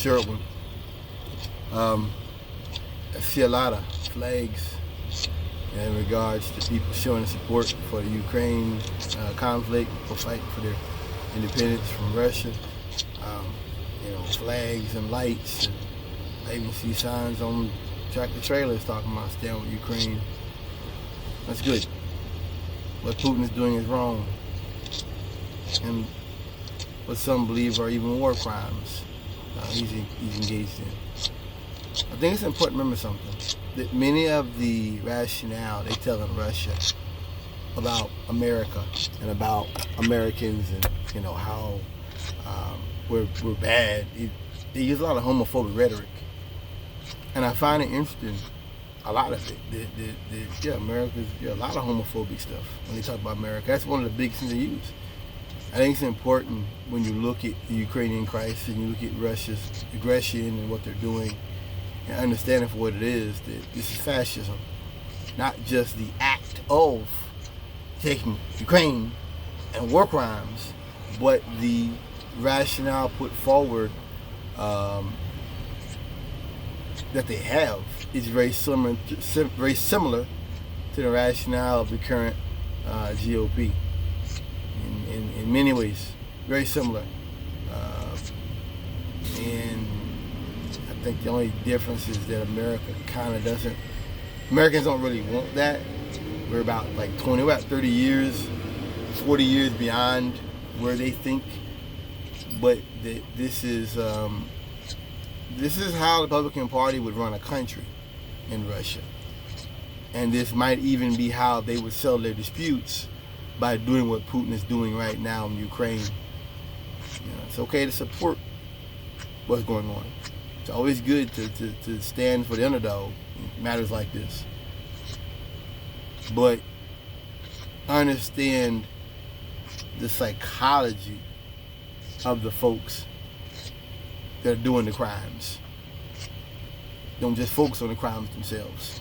terrible. I see a lot of flags in regards to people showing support for the Ukraine conflict, or fighting for their independence from Russia. Flags and lights, and I even see signs on tractor trailers talking about stand with Ukraine. That's good. What Putin is doing is wrong, and what some believe are even war crimes he's engaged in. I think it's important to remember something, that many of the rationale they tell in Russia about America and about Americans, and how we're bad, they use a lot of homophobic rhetoric, and I find it interesting. A lot of it, America's a lot of homophobic stuff when they talk about America. That's one of the biggest things they use. I think it's important when you look at the Ukrainian crisis and you look at Russia's aggression and what they're doing, and understanding for what it is, that this is fascism, not just the act of taking Ukraine and war crimes, but the rationale put forward that they have is very similar to the rationale of the current GOP. In many ways, very similar. And I think the only difference is that America kind of doesn't. Americans don't really want that. We're about 30 years, 40 years beyond where they think. But this is how the Republican Party would run a country in Russia. And this might even be how they would settle their disputes, by doing what Putin is doing right now in Ukraine. It's okay to support what's going on. It's always good to stand for the underdog in matters like this. But understand the psychology of the folks that are doing the crimes. Don't just focus on the crimes themselves.